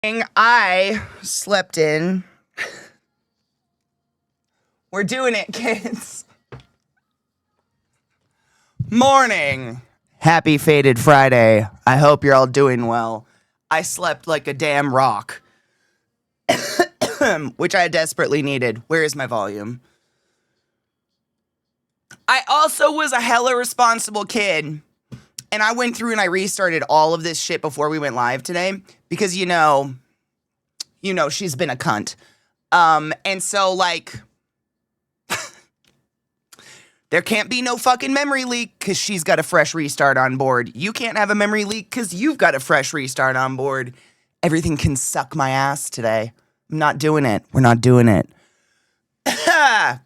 I slept in. We're doing it, kids. Morning. Happy Faded Friday. I hope you're all doing well. I slept like a damn rock, which I desperately needed. Where is my volume? I also was a hella responsible kid, and I went through and I restarted all of this shit before we went live today because, you know, she's been a cunt. And so, like, there can't be no fucking memory leak because she's got a fresh restart on board. You can't have a memory leak because you've got a fresh restart on board. Everything can suck my ass today. I'm not doing it. We're not doing it.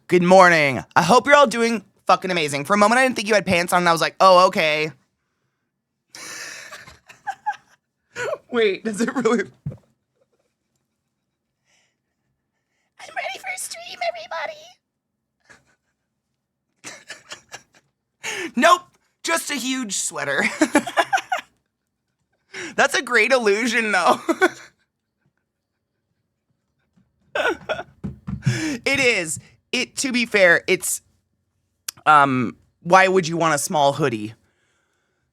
Good morning. I hope you're all doing fucking amazing. For a moment, I didn't think you had pants on, and I was like, oh, okay. Wait, does it really? I'm ready for a stream, everybody. Nope, just a huge sweater. That's a great illusion, though. It is. To be fair, it's, why would you want a small hoodie?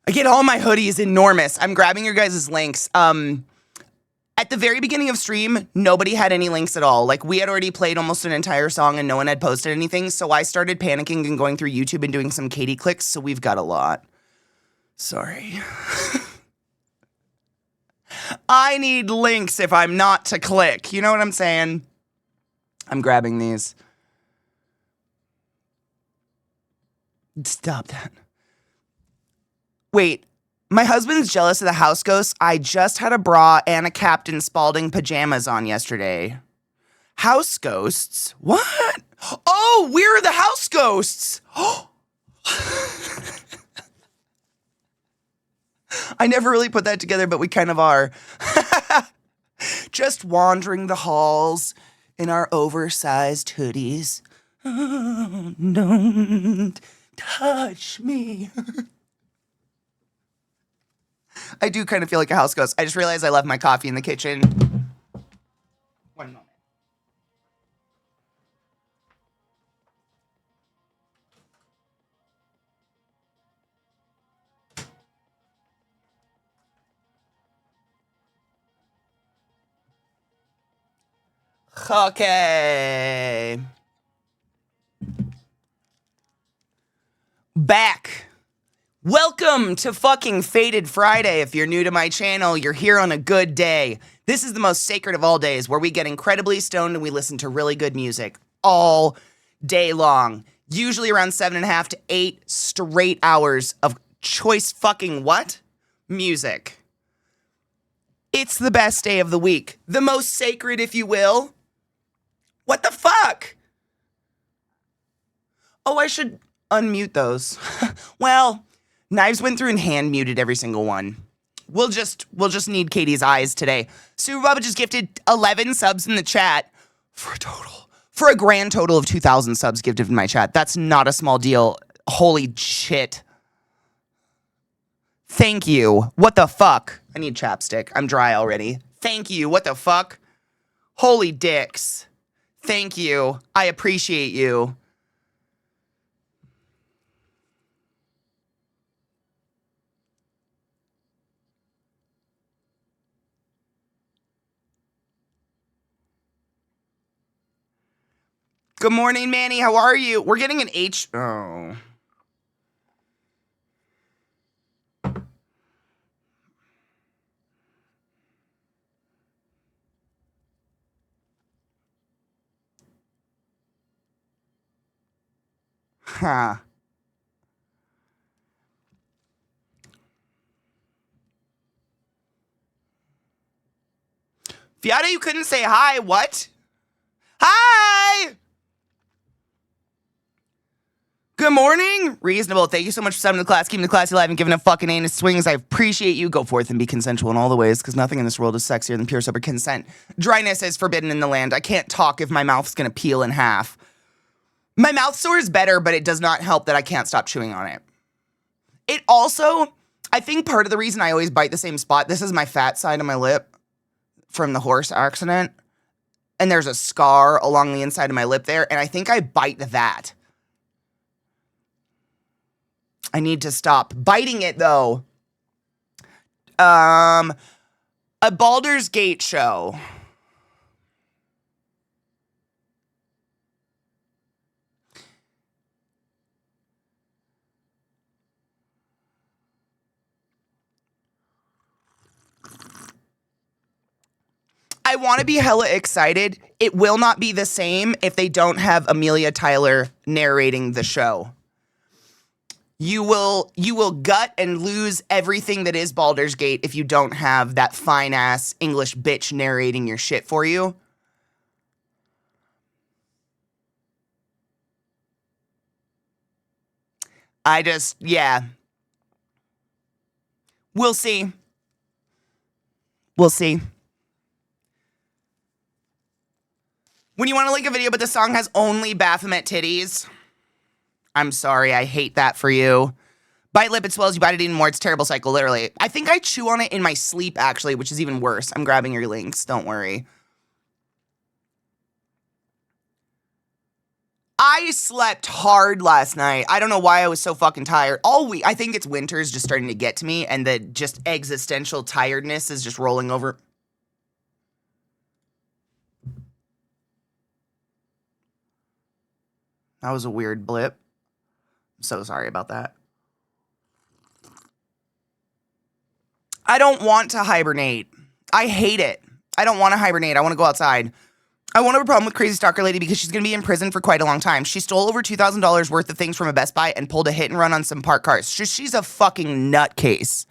I get all my hoodies enormous. I'm grabbing your guys' links. At the very beginning of stream, nobody had any links at all. Like, we had already played almost an entire song and no one had posted anything, so I started panicking and going through YouTube and doing some Katie clicks, so we've got a lot. Sorry. I need links if I'm not to click. You know what I'm saying? I'm grabbing these. Stop that. Wait, my husband's jealous of the house ghosts. I just had a bra and a Captain Spaulding pajamas on yesterday. House ghosts? What? Oh, we're the house ghosts. I never really put that together, but we kind of are. Just wandering the halls in our oversized hoodies. Oh, don't touch me. I do kind of feel like a house ghost. I just realized I left my coffee in the kitchen. One moment. Okay. Back. Welcome to fucking Faded Friday. If you're new to my channel, you're here on a good day. This is the most sacred of all days where we get incredibly stoned and we listen to really good music all day long. Usually around 7.5 to 8 straight hours of choice fucking what? Music. It's the best day of the week. The most sacred, if you will. What the fuck? Oh, I should unmute those. Well, Knives went through and hand muted every single one. We'll just need Katie's eyes today. Super Bubba just gifted 11 subs in the chat for a grand total of 2,000 subs gifted in my chat. That's not a small deal. Holy shit. Thank you. What the fuck? I need chapstick. I'm dry already. Thank you. What the fuck? Holy dicks. Thank you. I appreciate you. Good morning, Manny. How are you? We're getting an H. Oh. Huh. Fiata, you couldn't say hi. What? Hi! Good morning. Reasonable. Thank you so much for summoning the class, keeping the class alive, and giving a fucking anus swings. I appreciate you. Go forth and be consensual in all the ways, because nothing in this world is sexier than pure sober consent. Dryness is forbidden in the land. I can't talk if my mouth's gonna peel in half. My mouth sore is better, but it does not help that I can't stop chewing on it. It also, I think part of the reason I always bite the same spot, this is my fat side of my lip. from the horse accident. And there's a scar along the inside of my lip there. And I think I bite that. I need to stop biting it, though. A Baldur's Gate show. I want to be hella excited. It will not be the same if they don't have Amelia Tyler narrating the show. You will gut and lose everything that is Baldur's Gate if you don't have that fine-ass English bitch narrating your shit for you. Yeah. We'll see. We'll see. When you want to link a video but the song has only Baphomet titties, I'm sorry, I hate that for you. Bite lip, it swells, you bite it even more, it's a terrible cycle, literally. I think I chew on it in my sleep, actually, which is even worse. I'm grabbing your links, don't worry. I slept hard last night. I don't know why I was so fucking tired. All week, I think it's winter's just starting to get to me, and the just existential tiredness is just rolling over. That was a weird blip. I'm so sorry about that. I don't want to hibernate. I hate it. I don't want to hibernate. I want to go outside. I won't have a problem with Crazy Stalker Lady because she's going to be in prison for quite a long time. She stole over $2,000 worth of things from a Best Buy and pulled a hit and run on some parked cars. She's a fucking nutcase.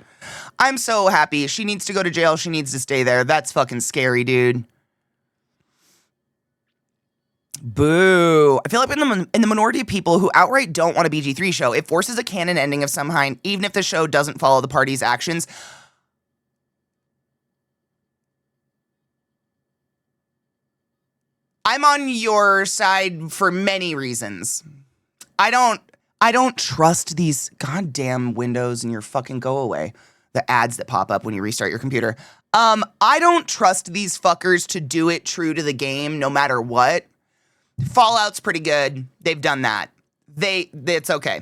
I'm so happy. She needs to go to jail. She needs to stay there. That's fucking scary, dude. Boo. I feel like in the minority of people who outright don't want a BG3 show, it forces a canon ending of some kind, even if the show doesn't follow the party's actions. I'm on your side for many reasons. I don't trust these goddamn windows and your fucking go away. The ads that pop up when you restart your computer. I don't trust these fuckers to do it true to the game no matter what. Fallout's pretty good. They've done that. It's okay.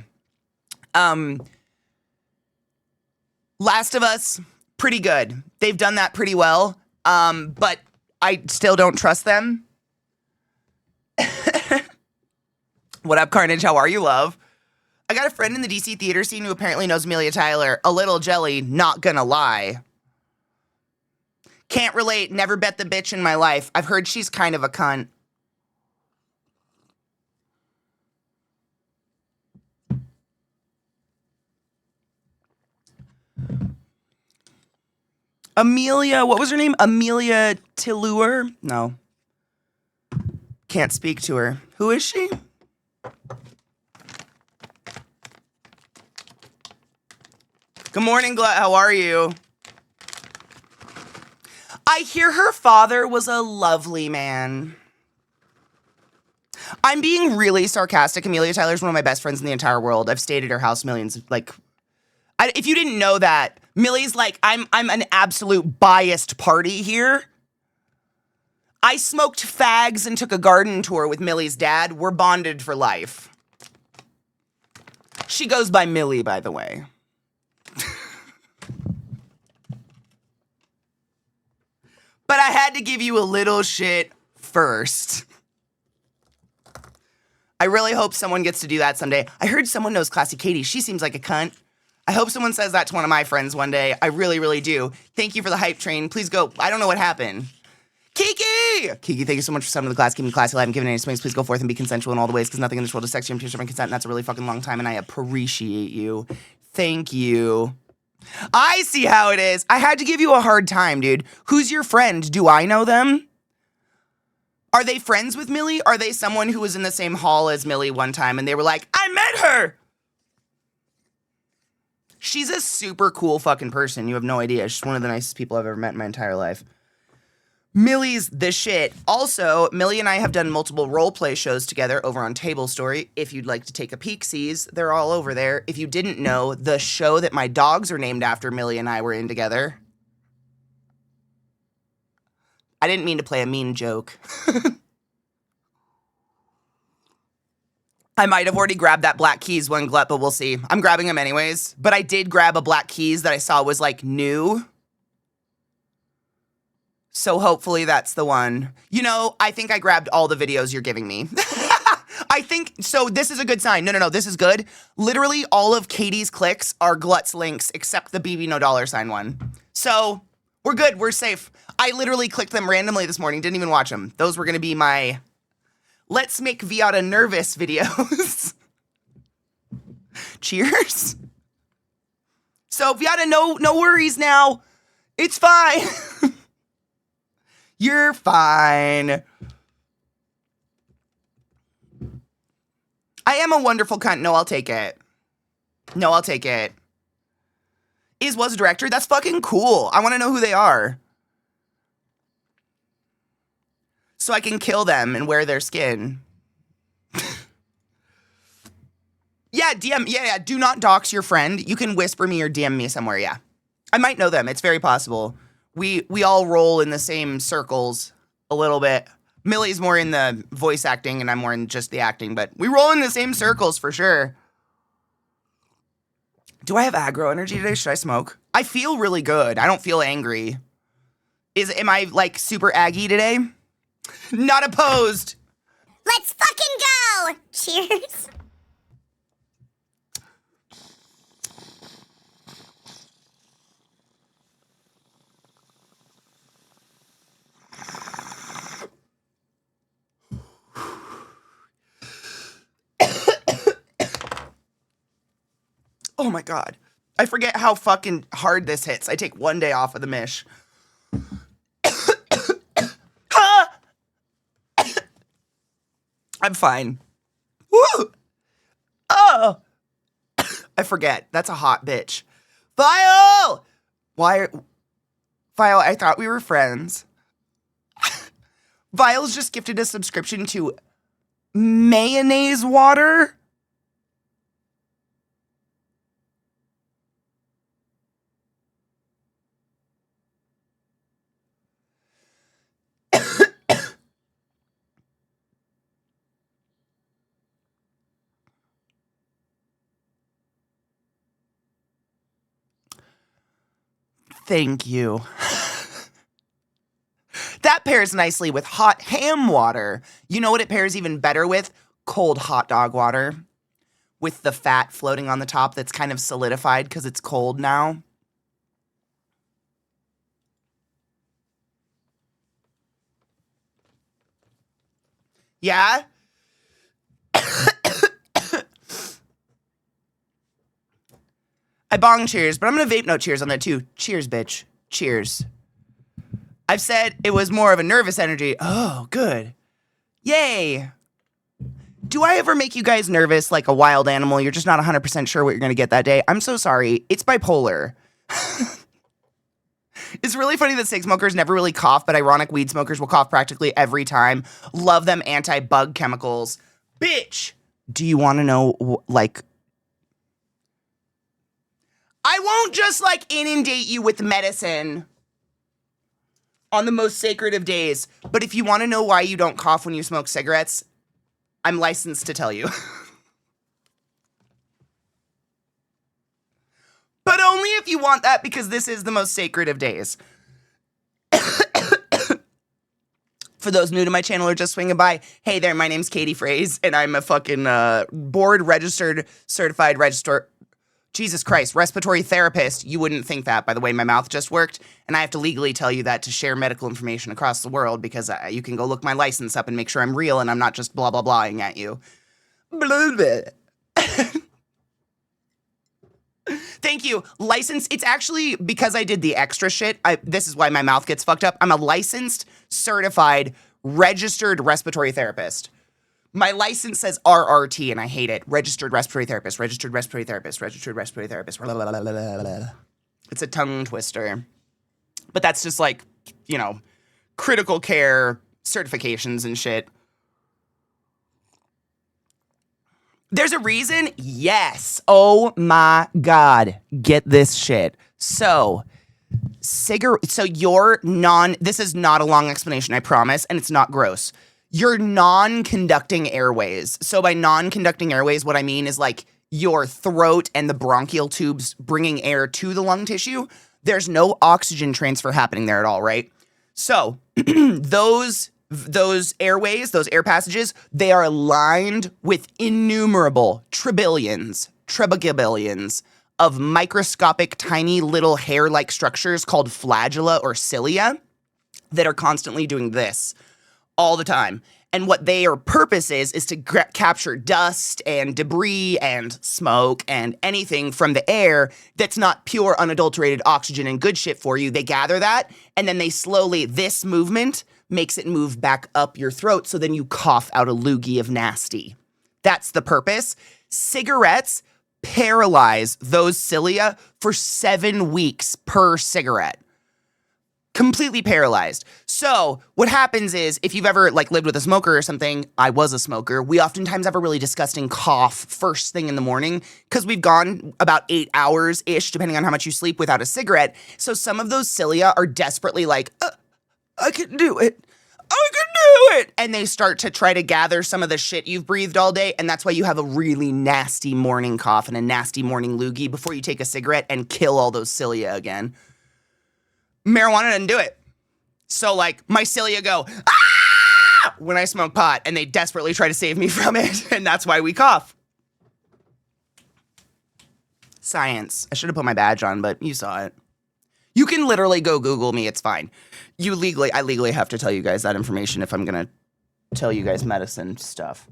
Last of Us, pretty good. They've done that pretty well. But I still don't trust them. What up, Carnage? How are you, love? I got a friend in the DC theater scene who apparently knows Amelia Tyler. A little jelly, not gonna lie. Can't relate, never bet the bitch in my life. I've heard she's kind of a cunt. Amelia, what was her name? Amelia Tilleur? No. Can't speak to her. Who is she? Good morning, Glut. How are you? I hear her father was a lovely man. I'm being really sarcastic. Amelia Tyler's one of my best friends in the entire world. I've stayed at her house millions. If you didn't know that, Millie's like, I'm an absolute biased party here. I smoked fags and took a garden tour with Millie's dad. We're bonded for life. She goes by Millie, by the way. But I had to give you a little shit first. I really hope someone gets to do that someday. I heard someone knows ClassyKatie. She seems like a cunt. I hope someone says that to one of my friends one day. I really, really do. Thank you for the hype train. Please go. I don't know what happened. Kiki! Kiki, thank you so much for summoning the class, keeping the classy alive, and giving any swings. Please go forth and be consensual in all the ways, because nothing in this world is sexy. I'm too sure my consent, and that's a really fucking long time, and I appreciate you. Thank you. I see how it is. I had to give you a hard time, dude. Who's your friend? Do I know them? Are they friends with Millie? Are they someone who was in the same hall as Millie one time, and they were like, I met her! She's a super cool fucking person. You have no idea. She's one of the nicest people I've ever met in my entire life. Millie's the shit. Also, Millie and I have done multiple role play shows together over on Table Story. If you'd like to take a peek-sees, they're all over there. If you didn't know, the show that my dogs are named after, Millie and I were in together. I didn't mean to play a mean joke. I might have already grabbed that Black Keys one glut, but we'll see. I'm grabbing them anyways. But I did grab a Black Keys that I saw was like new. So hopefully that's the one. You know, I think I grabbed all the videos you're giving me. I think, so this is a good sign. No, this is good. Literally all of Katie's clicks are Glutz links except the BB no dollar sign one. So we're good, we're safe. I literally clicked them randomly this morning, didn't even watch them. Those were gonna be my let's make Viata nervous videos. Cheers. So Viata, no worries now. It's fine. You're fine. I am a wonderful cunt. No, I'll take it. No, I'll take it. Was a director? That's fucking cool. I want to know who they are. So I can kill them and wear their skin. Yeah, DM. Yeah. Do not dox your friend. You can whisper me or DM me somewhere, yeah. I might know them. It's very possible. We all roll in the same circles a little bit. Millie's more in the voice acting and I'm more in just the acting, but we roll in the same circles for sure. Do I have aggro energy today? Should I smoke? I feel really good. I don't feel angry. Am I like super aggy today? Not opposed. Let's fucking go. Cheers. Oh my God. I forget how fucking hard this hits. I take one day off of the mish. I'm fine. Woo! Oh! I forget. That's a hot bitch. Vile! Vile, I thought we were friends. Vile's just gifted a subscription to mayonnaise water. Thank you. That pairs nicely with hot ham water. You know what it pairs even better with? Cold hot dog water. With the fat floating on the top that's kind of solidified because it's cold now. Yeah? I bong cheers, but I'm going to vape note cheers on that too. Cheers, bitch. Cheers. I've said it was more of a nervous energy. Oh, good. Yay. Do I ever make you guys nervous like a wild animal? You're just not 100% sure what you're going to get that day. I'm so sorry. It's bipolar. It's really funny that cig smokers never really cough, but ironic weed smokers will cough practically every time. Love them anti-bug chemicals. Bitch, do you want to know, like... I won't just, like, inundate you with medicine on the most sacred of days. But if you want to know why you don't cough when you smoke cigarettes, I'm licensed to tell you. But only if you want that, because this is the most sacred of days. For those new to my channel or just swinging by, hey there, my name's Katie Fraze, and I'm a fucking board registered, certified Jesus Christ, respiratory therapist. You wouldn't think that by the way my mouth just worked. And I have to legally tell you that to share medical information across the world because you can go look my license up and make sure I'm real and I'm not just blah, blah, blahing at you. Blah, blah. Thank you. License. It's actually because I did the extra shit. This is why my mouth gets fucked up. I'm a licensed, certified, registered respiratory therapist. My license says RRT, and I hate it. Registered respiratory therapist, registered respiratory therapist, registered respiratory therapist. It's a tongue twister. But that's just like, you know, critical care certifications and shit. There's a reason? Yes. Oh my God. Get this shit. So, So this is not a long explanation, I promise, and it's not gross. Your non-conducting airways. So by non-conducting airways, what I mean is like your throat and the bronchial tubes bringing air to the lung tissue. There's no oxygen transfer happening there at all, right? So those airways, those air passages, they are lined with innumerable trillions of microscopic, tiny little hair-like structures called flagella or cilia that are constantly doing this all the time. And what their purpose is to capture dust and debris and smoke and anything from the air that's not pure, unadulterated oxygen and good shit for you. They gather that, and then this movement makes it move back up your throat, so then you cough out a loogie of nasty. That's the purpose. Cigarettes paralyze those cilia for 7 weeks per cigarette. Completely paralyzed. So what happens is, if you've ever lived with a smoker or something, I was a smoker, we oftentimes have a really disgusting cough first thing in the morning because we've gone about 8 hours-ish, depending on how much you sleep, without a cigarette. So some of those cilia are desperately like, I can do it. I can do it. And they start to try to gather some of the shit you've breathed all day. And that's why you have a really nasty morning cough and a nasty morning loogie before you take a cigarette and kill all those cilia again. Marijuana doesn't do it. So my cilia go, ah! When I smoke pot, and they desperately try to save me from it. And that's why we cough. Science. I should have put my badge on, but you saw it. You can literally go Google me. It's fine. I legally have to tell you guys that information if I'm going to tell you guys medicine stuff.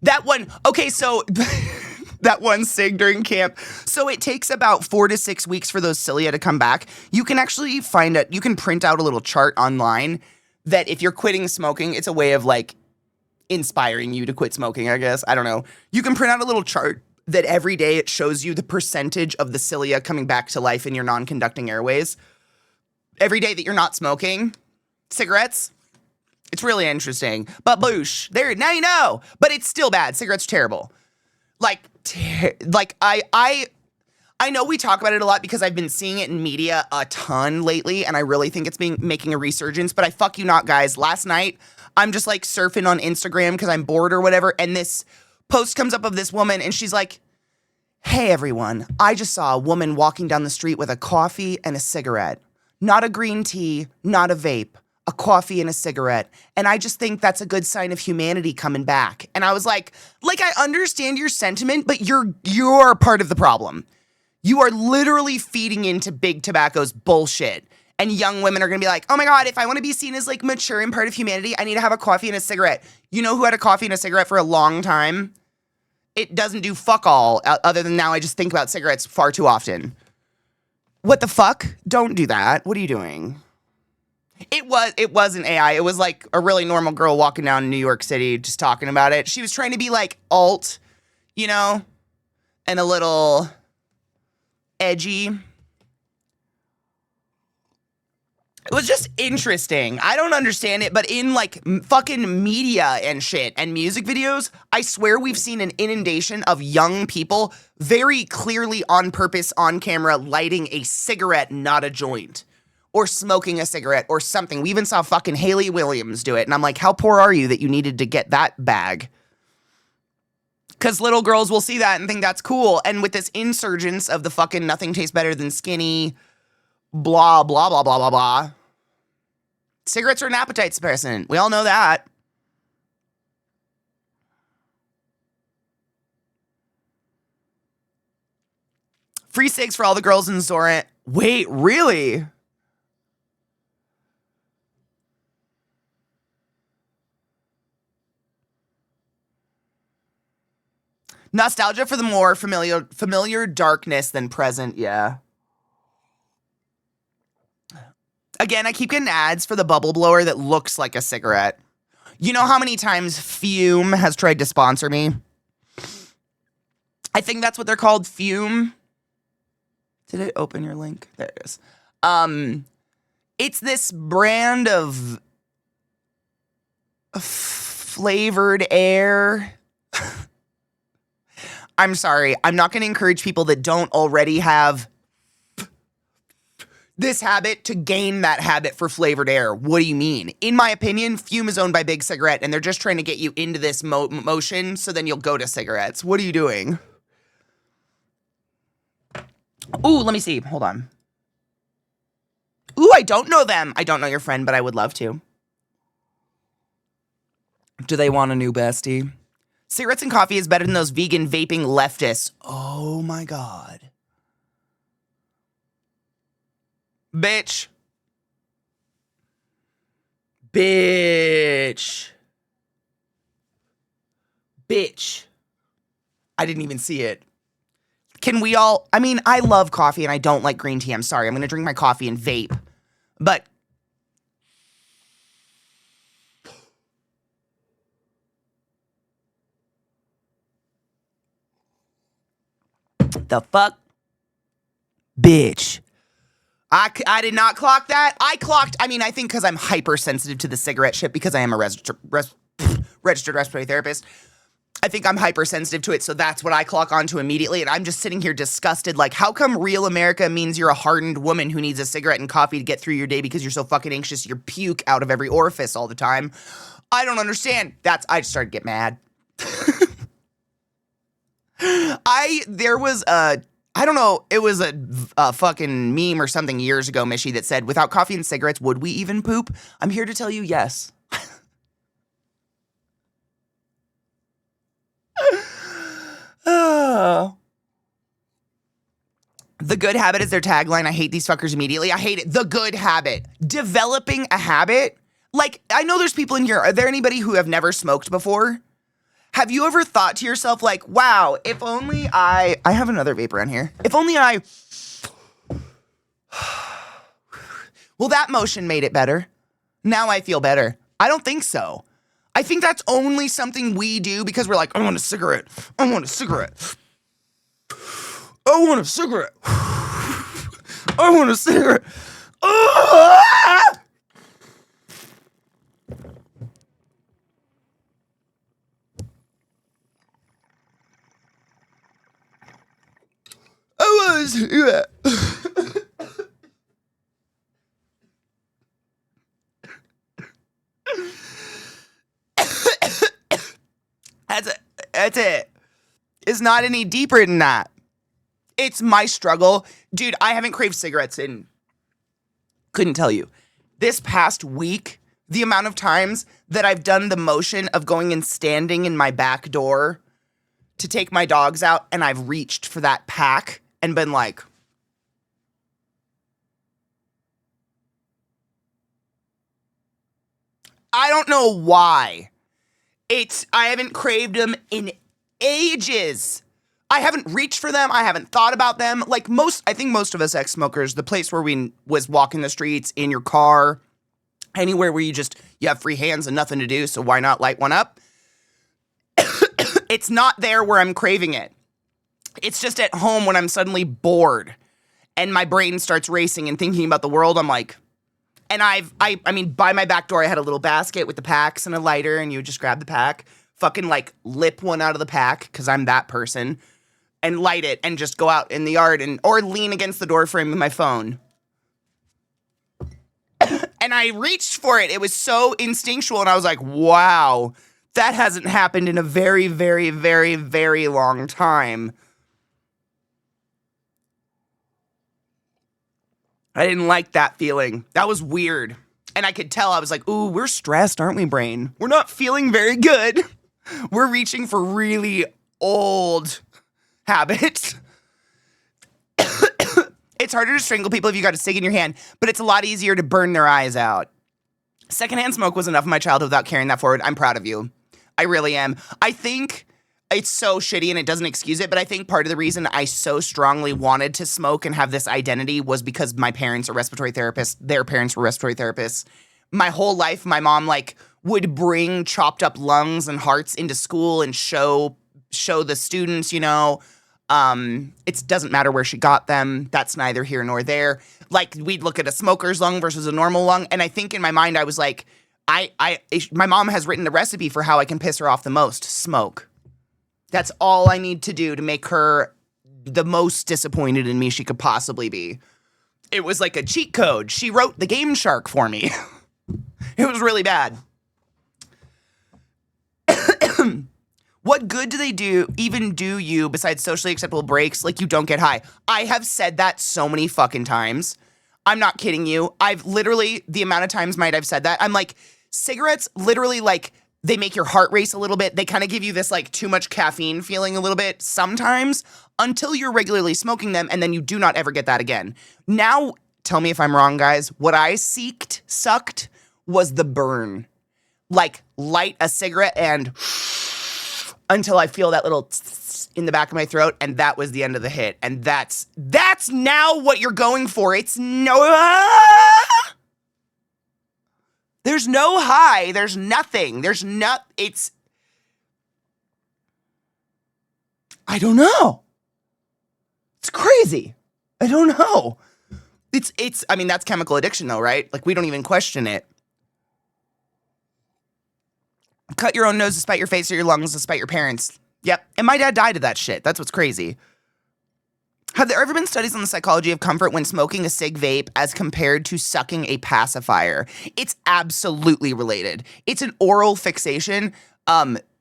That one, okay, so that one cig during camp. So it takes about 4 to 6 weeks for those cilia to come back. You can actually you can print out a little chart online that if you're quitting smoking, it's a way of inspiring you to quit smoking, I guess. I don't know. You can print out a little chart that every day it shows you the percentage of the cilia coming back to life in your non-conducting airways. Every day that you're not smoking cigarettes. It's really interesting. But boosh, there, now you know. But it's still bad. Cigarettes are terrible. I know we talk about it a lot because I've been seeing it in media a ton lately, and I really think it's making a resurgence, but I fuck you not, guys. Last night, I'm just surfing on Instagram because I'm bored or whatever, and this post comes up of this woman, and she's like, hey everyone, I just saw a woman walking down the street with a coffee and a cigarette. Not a green tea, not a vape, a coffee and a cigarette. And I just think that's a good sign of humanity coming back. And I was like, I understand your sentiment, but you're part of the problem. You are literally feeding into big tobacco's bullshit. And young women are going to be like, oh my God, if I want to be seen as mature and part of humanity, I need to have a coffee and a cigarette. You know who had a coffee and a cigarette for a long time? It doesn't do fuck all, other than now I just think about cigarettes far too often. What the fuck? Don't do that. What are you doing? It wasn't AI. It was a really normal girl walking down New York City just talking about it. She was trying to be alt, and a little edgy. It was just interesting. I don't understand it, but in fucking media and shit and music videos, I swear we've seen an inundation of young people very clearly on purpose on camera lighting a cigarette, not a joint, or smoking a cigarette or something. We even saw fucking Haley Williams do it, and I'm like, how poor are you that you needed to get that bag? Because little girls will see that and think that's cool. And with this insurgence of the fucking nothing tastes better than skinny, blah, blah, blah, blah, blah, blah. Cigarettes are an appetite suppressant. We all know that. Free cigs for all the girls in Zorant. Wait, really? Nostalgia for the more familiar darkness than present, yeah. Again, I keep getting ads for the bubble blower that looks like a cigarette. You know how many times Fume has tried to sponsor me? I think that's what they're called, Fume. Did it open your link? There it is. It's this brand of flavored air. I'm sorry. I'm not going to encourage people that don't already have this habit to gain that habit for flavored air. What do you mean? In my opinion, Fume is owned by Big Cigarette, and they're just trying to get you into this motion so then you'll go to cigarettes. What are you doing? Ooh, let me see. Hold on. Ooh, I don't know them. I don't know your friend, but I would love to. Do they want a new bestie? Cigarettes and coffee is better than those vegan vaping leftists. Oh my God. Bitch. Bitch. Bitch. I didn't even see it. Can we all, I mean, I love coffee and I don't like green tea. I'm sorry. I'm going to drink my coffee and vape. But the fuck? Bitch. I did not clock that. I think because I'm hypersensitive to the cigarette shit because I am a registered respiratory therapist. I think I'm hypersensitive to it, so that's what I clock onto immediately, and I'm just sitting here disgusted, like, how come real America means you're a hardened woman who needs a cigarette and coffee to get through your day because you're so fucking anxious you puke out of every orifice all the time? I don't understand. I just started to get mad. I don't know, it was a fucking meme or something years ago, Mishy, that said, without coffee and cigarettes, would we even poop? I'm here to tell you yes. The good habit is their tagline. I hate these fuckers immediately. I hate it. The good habit. Developing a habit. Like, I know there's people in here. Are there anybody who have never smoked before? Have you ever thought to yourself, like, wow, if only I have another vape around here. If only well, that motion made it better. Now I feel better. I don't think so. I think that's only something we do because we're like, I want a cigarette. I want a cigarette. I want a cigarette. I want a cigarette. Ah! I want a cigarette. That's it. It's not any deeper than that. It's my struggle. Dude, I haven't craved cigarettes in, couldn't tell you. This past week, the amount of times that I've done the motion of going and standing in my back door to take my dogs out, and I've reached for that pack and been like, I don't know why. I haven't craved them in ages. I haven't reached for them. I haven't thought about them. Like I think most of us ex-smokers, the place where we was walking the streets, in your car, anywhere where you have free hands and nothing to do, so why not light one up? It's not there where I'm craving it. It's just at home when I'm suddenly bored and my brain starts racing and thinking about the world. I'm like, and I mean, by my back door, I had a little basket with the packs and a lighter, and you would just grab the pack, fucking like lip one out of the pack, because I'm that person, and light it and just go out in the yard or lean against the door frame with my phone. And I reached for it. It was so instinctual, and I was like, wow, that hasn't happened in a very, very, very, very long time. I didn't like that feeling. That was weird. And I could tell, I was like, ooh, we're stressed, aren't we, brain? We're not feeling very good. We're reaching for really old habits. It's harder to strangle people if you got a cig in your hand, but it's a lot easier to burn their eyes out. Secondhand smoke was enough of my childhood without carrying that forward. I'm proud of you. I really am. I think it's so shitty and it doesn't excuse it, but I think part of the reason I so strongly wanted to smoke and have this identity was because my parents are respiratory therapists. Their parents were respiratory therapists. My whole life, my mom would bring chopped up lungs and hearts into school and show the students, you know. It doesn't matter where she got them. That's neither here nor there. Like, we'd look at a smoker's lung versus a normal lung, and I think in my mind I was like, my mom has written the recipe for how I can piss her off the most. Smoke. That's all I need to do to make her the most disappointed in me she could possibly be. It was like a cheat code. She wrote the Game Shark for me. It was really bad. What good do they even do you besides socially acceptable breaks? Like, you don't get high. I have said that so many fucking times. I'm not kidding you. I've literally, the amount of times I've said that, I'm like, cigarettes literally, like, they make your heart race a little bit. They kind of give you this, like, too much caffeine feeling a little bit sometimes until you're regularly smoking them, and then you do not ever get that again. Now, tell me if I'm wrong, guys. What I sucked was the burn. Like, light a cigarette and until I feel that little in the back of my throat, and that was the end of the hit. And that's now what you're going for. It's there's no high. There's nothing. I don't know. It's crazy. I don't know. I mean, that's chemical addiction though, right? Like, we don't even question it. Cut your own nose to spite your face or your lungs to spite your parents. Yep. And my dad died of that shit. That's what's crazy. Have there ever been studies on the psychology of comfort when smoking a cig vape as compared to sucking a pacifier? It's absolutely related. It's an oral fixation.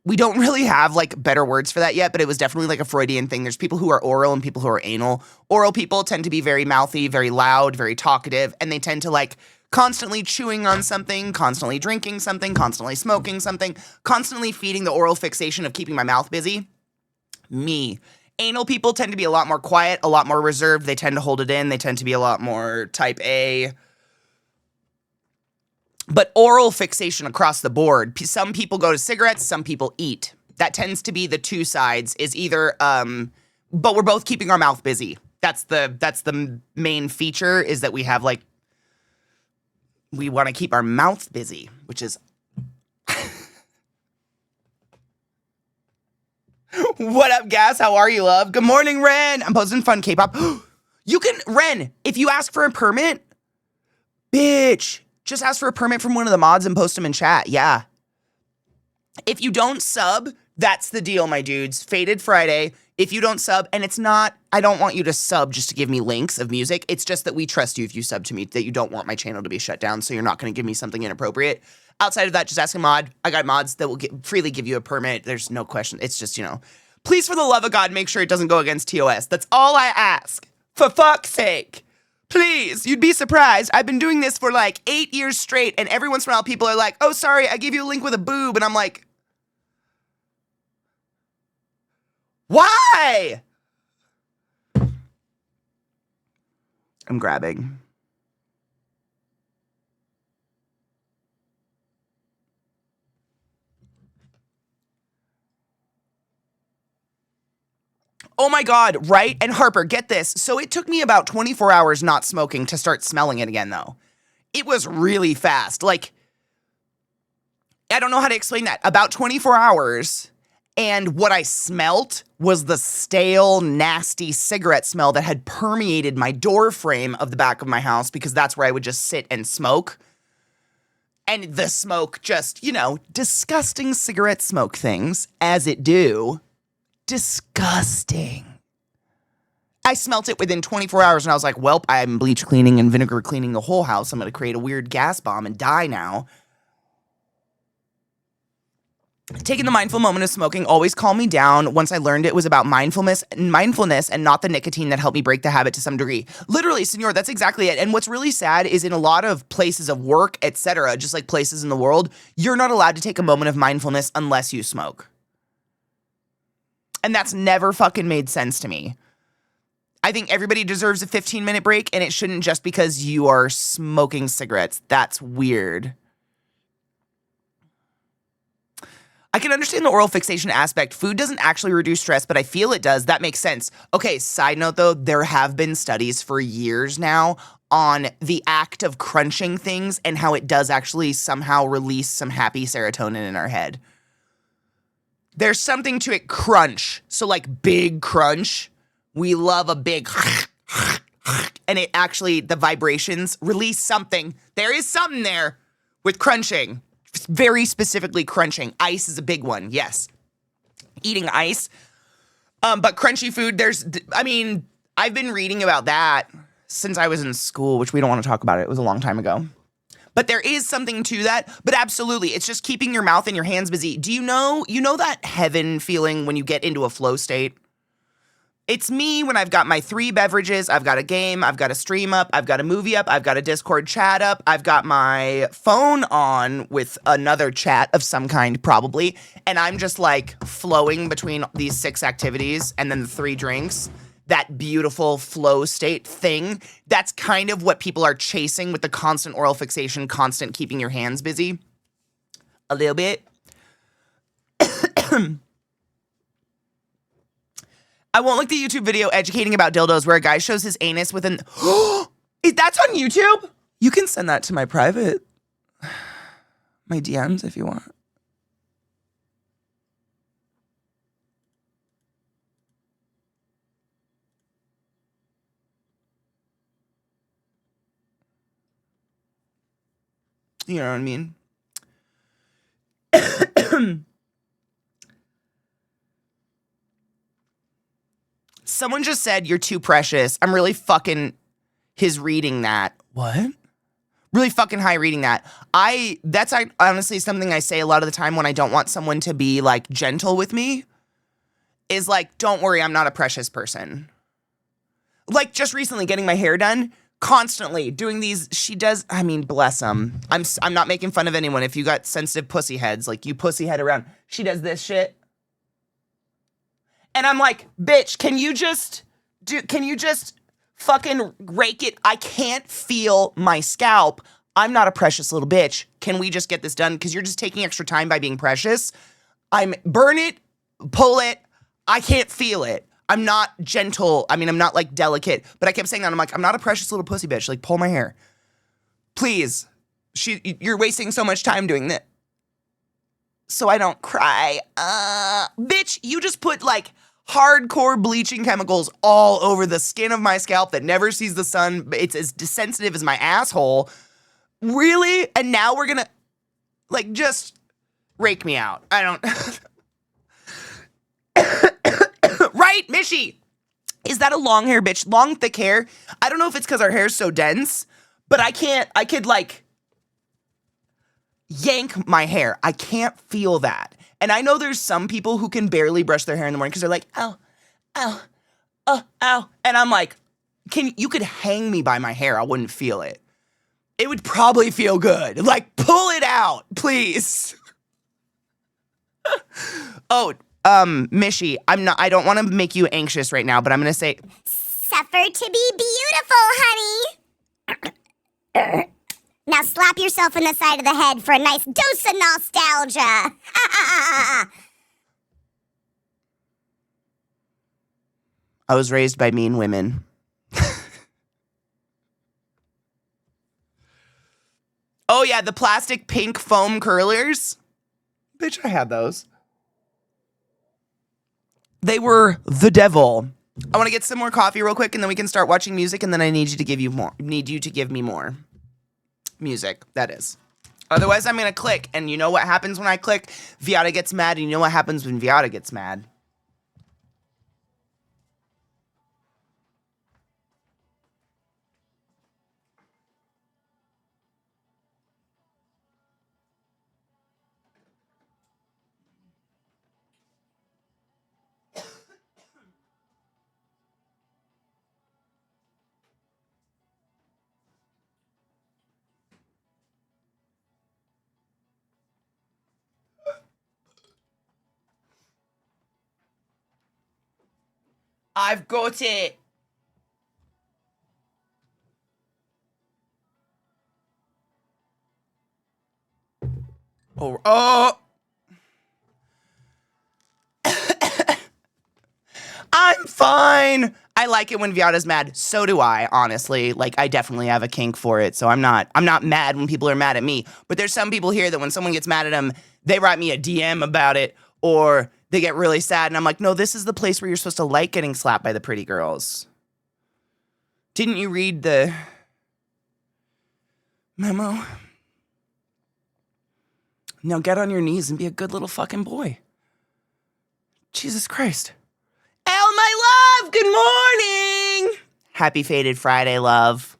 We don't really have like better words for that yet, but it was definitely like a Freudian thing. There's people who are oral and people who are anal. Oral people tend to be very mouthy, very loud, very talkative, and they tend to like constantly chewing on something, constantly drinking something, constantly smoking something, constantly feeding the oral fixation of keeping my mouth busy. Me. Anal people tend to be a lot more quiet, a lot more reserved. They tend to hold it in. They tend to be a lot more type A. But oral fixation across the board. Some people go to cigarettes, some people eat. That tends to be the two sides, is either, but we're both keeping our mouth busy. That's the main feature, is that we have like, we want to keep our mouth busy, which is... What up, Gas? How are you, love? Good morning, Ren. I'm posting fun K-pop. You can, Ren, if you ask for a permit, bitch, just ask for a permit from one of the mods and post them in chat. Yeah. If you don't sub, that's the deal, my dudes. Faded Friday. If you don't sub, and it's not, I don't want you to sub just to give me links of music. It's just that we trust you if you sub to me, that you don't want my channel to be shut down, so you're not going to give me something inappropriate. Outside of that, just ask a mod. I got mods that will freely give you a permit. There's no question. It's just, please, for the love of God, make sure it doesn't go against TOS. That's all I ask. For fuck's sake. Please, you'd be surprised. I've been doing this for like 8 years straight, and every once in a while people are like, oh, sorry, I gave you a link with a boob, and I'm like, why? I'm grabbing. Oh my God, right? And Harper, get this. So it took me about 24 hours not smoking to start smelling it again, though. It was really fast. Like, I don't know how to explain that. About 24 hours, and what I smelt was the stale, nasty cigarette smell that had permeated my door frame of the back of my house, because that's where I would just sit and smoke. And the smoke just, disgusting cigarette smoke things, as it do. Disgusting. I smelt it within 24 hours, and I was like, welp, I'm bleach cleaning and vinegar cleaning the whole house. I'm going to create a weird gas bomb and die now. Taking the mindful moment of smoking always calmed me down once I learned it was about mindfulness and not the nicotine that helped me break the habit to some degree. Literally, senor, that's exactly it. And what's really sad is in a lot of places of work, etc., just like places in the world, you're not allowed to take a moment of mindfulness unless you smoke. And that's never fucking made sense to me. I think everybody deserves a 15-minute break, and it shouldn't just because you are smoking cigarettes. That's weird. I can understand the oral fixation aspect. Food doesn't actually reduce stress, but I feel it does. That makes sense. Okay, side note though, there have been studies for years now on the act of crunching things and how it does actually somehow release some happy serotonin in our head. There's something to it, crunch. So like big crunch. We love a big and it actually, the vibrations release something. There is something there with crunching. Very specifically crunching. Ice is a big one, yes. eating ice. But crunchy food, I've been reading about that since I was in school, which we don't want to talk about it. It was a long time ago. But there is something to that. But absolutely, it's just keeping your mouth and your hands busy. Do you know that heaven feeling when you get into a flow state? It's me when I've got my 3 beverages, I've got a game, I've got a stream up, I've got a movie up, I've got a Discord chat up, I've got my phone on with another chat of some kind probably, and I'm just like flowing between these 6 activities and then the 3 drinks. That beautiful flow state thing, that's kind of what people are chasing with the constant oral fixation, constant keeping your hands busy. A little bit. I won't like the YouTube video educating about dildos where a guy shows his anus with an... That's on YouTube? You can send that to my private... my DMs if you want. You know what I mean? Someone just said, you're too precious. I'm really fucking his reading that. What? Really fucking high reading that. That's honestly something I say a lot of the time when I don't want someone to be like gentle with me. Is like, don't worry, I'm not a precious person. Like just recently getting my hair done, constantly doing these, she does, I mean, bless them. I'm not making fun of anyone. If you got sensitive pussy heads, like you pussy head around, she does this shit. And I'm like, bitch, can you just fucking rake it? I can't feel my scalp. I'm not a precious little bitch. Can we just get this done? Because you're just taking extra time by being precious. Burn it, pull it. I can't feel it. I'm not gentle. I mean, I'm not like delicate, but I kept saying that. I'm like, I'm not a precious little pussy bitch. Like, pull my hair. Please. You're wasting so much time doing that. So I don't cry. Bitch, you just put like hardcore bleaching chemicals all over the skin of my scalp that never sees the sun. It's as sensitive as my asshole. Really? And now we're gonna like just rake me out. I don't. Right, Mishy? Is that a long hair, bitch? Long, thick hair? I don't know if it's because our hair's so dense, but I could like yank my hair. I can't feel that. And I know there's some people who can barely brush their hair in the morning because they're like, ow, ow, oh, ow. And I'm like, you could hang me by my hair. I wouldn't feel it. It would probably feel good. Like, pull it out, please. Oh, Mishy, I don't want to make you anxious right now, but I'm going to say... Suffer to be beautiful, honey. Now slap yourself in the side of the head for a nice dose of nostalgia. I was raised by mean women. Oh yeah, the plastic pink foam curlers. Bitch, I had those. They were the devil. I want to get some more coffee real quick and then we can start watching music and then I need you to give me more music, that is. Otherwise, I'm going to click. And you know what happens when I click? Viata gets mad. And you know what happens when Viata gets mad? I've got it. Oh. I'm fine. I like it when Viata's mad. So do I, honestly. Like, I definitely have a kink for it. So I'm not mad when people are mad at me. But there's some people here that when someone gets mad at them, they write me a DM about it or they get really sad. And I'm like, no, this is the place where you're supposed to like getting slapped by the pretty girls. Didn't you read the memo? Now get on your knees and be a good little fucking boy. Jesus Christ. Elle, my love, good morning. Happy Faded Friday, love.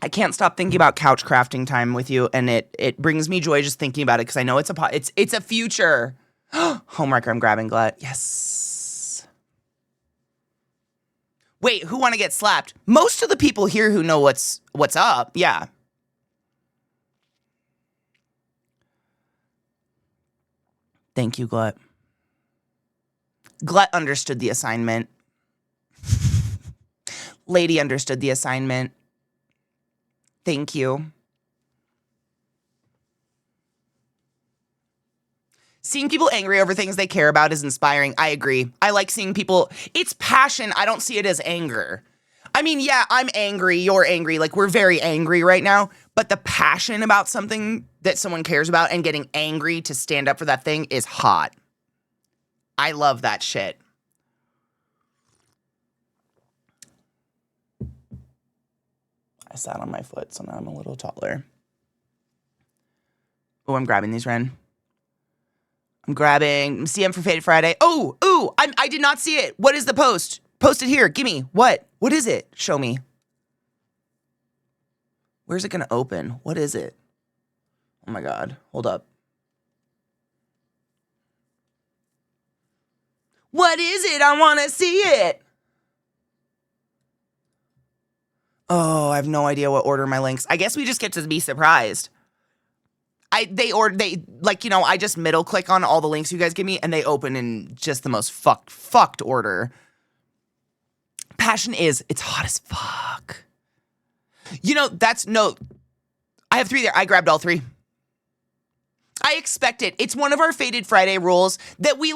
I can't stop thinking about couch crafting time with you, and it brings me joy just thinking about it because I know it's a future. Homework, I'm grabbing Glut. Yes. Wait, who want to get slapped? Most of the people here who know what's up, yeah. Thank you, Glut. Glut understood the assignment. Lady understood the assignment. Thank you. Seeing people angry over things they care about is inspiring. I agree. I like seeing people. It's passion. I don't see it as anger. I mean, yeah, I'm angry. You're angry. Like, we're very angry right now. But the passion about something that someone cares about and getting angry to stand up for that thing is hot. I love that shit. I sat on my foot, so now I'm a little taller. Oh, I'm grabbing these, Ren. I'm grabbing CM for Faded Friday. Oh, I did not see it. What is the post? Post it here. Gimme. What? What is it? Show me. Where's it going to open? What is it? Oh my God. Hold up. What is it? I want to see it. Oh, I have no idea what order my links. I guess we just get to be surprised. I just middle click on all the links you guys give me and they open in just the most fucked order. Passion it's hot as fuck. I have 3 there. I grabbed all 3. I expect it. It's one of our Faded Friday rules that we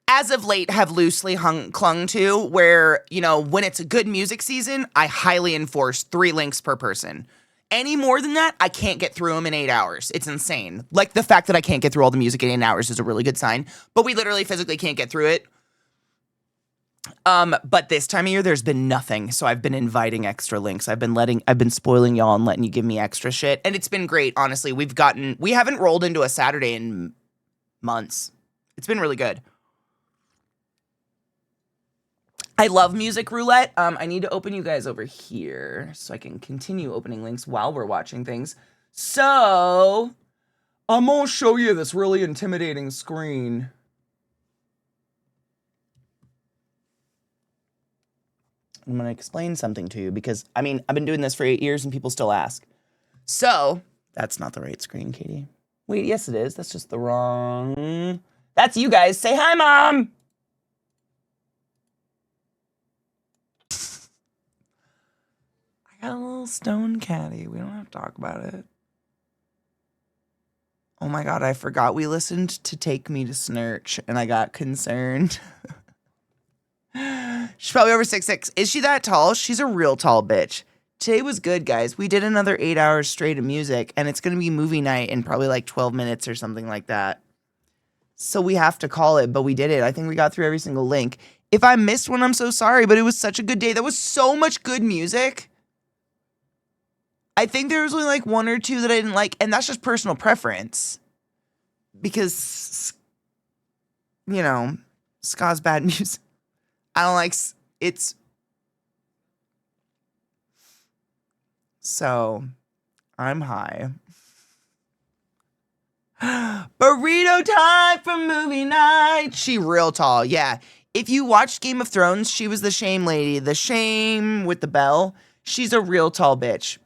as of late have loosely clung to where, when it's a good music season, I highly enforce 3 links per person. Any more than that, I can't get through them in 8 hours. It's insane. Like, the fact that I can't get through all the music in 8 hours is a really good sign, but we literally physically can't get through it. But this time of year, there's been nothing, so I've been inviting extra links. I've been spoiling y'all and letting you give me extra shit, and it's been great, honestly. We haven't rolled into a Saturday in months. It's been really good. I love music roulette. I need to open you guys over here so I can continue opening links while we're watching things. So, I'm gonna show you this really intimidating screen. I'm gonna explain something to you because, I've been doing this for 8 years and people still ask. So, that's not the right screen, Katie. Wait, yes it is. That's just the wrong... That's you guys. Say hi, Mom! I got a little stone caddy. We don't have to talk about it. Oh my God, I forgot we listened to Take Me to Snurch and I got concerned. She's probably over 6'6". Is she that tall? She's a real tall bitch. Today was good, guys. We did another 8 hours straight of music and it's going to be movie night in probably 12 minutes or something like that. So we have to call it, but we did it. I think we got through every single link. If I missed one, I'm so sorry, but it was such a good day. That was so much good music. I think there was only 1 or 2 that I didn't like, and that's just personal preference. Because, ska's bad music. I don't like it's. So, I'm high. Burrito time for movie night. She real tall, yeah. If you watched Game of Thrones, she was the shame lady. The shame with the bell. She's a real tall bitch.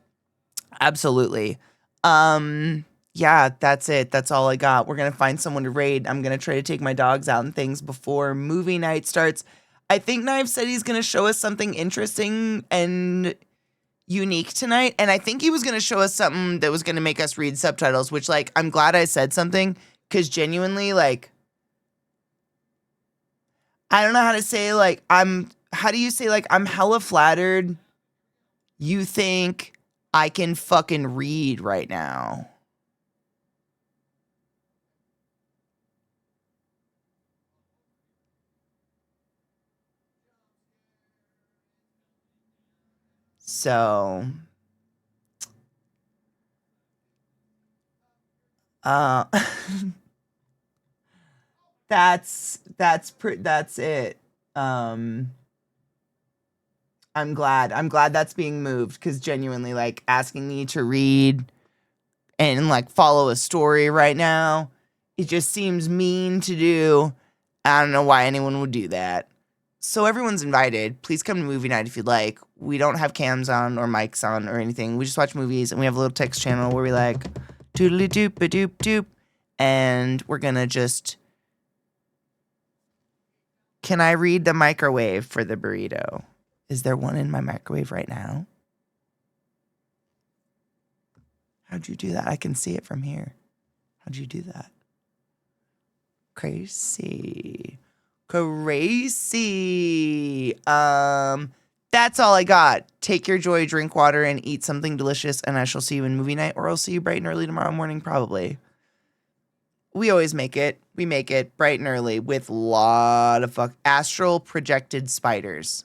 Absolutely. Yeah, that's it. That's all I got. We're going to find someone to raid. I'm going to try to take my dogs out and things before movie night starts. I think Knives said he's going to show us something interesting and unique tonight. And I think he was going to show us something that was going to make us read subtitles, which, I'm glad I said something because genuinely, I don't know how to say, how do you say, I'm hella flattered you think I can fucking read right now. So, that's it. I'm glad that's being moved, because genuinely, like, asking me to read and like follow a story right now, it just seems mean to do. I don't know why anyone would do that. So everyone's invited. Please come to movie night if you'd like. We don't have cams on or mics on or anything. We just watch movies, and we have a little text channel where we like doodly doop a doop doop, and we're gonna just. Can I read the microwave for the burrito? Is there one in my microwave right now? How'd you do that? I can see it from here. How'd you do that? Crazy. That's all I got. Take your joy, drink water, and eat something delicious, and I shall see you in movie night, or I'll see you bright and early tomorrow morning, probably. We always make it. We make it bright and early with a lot of astral projected spiders.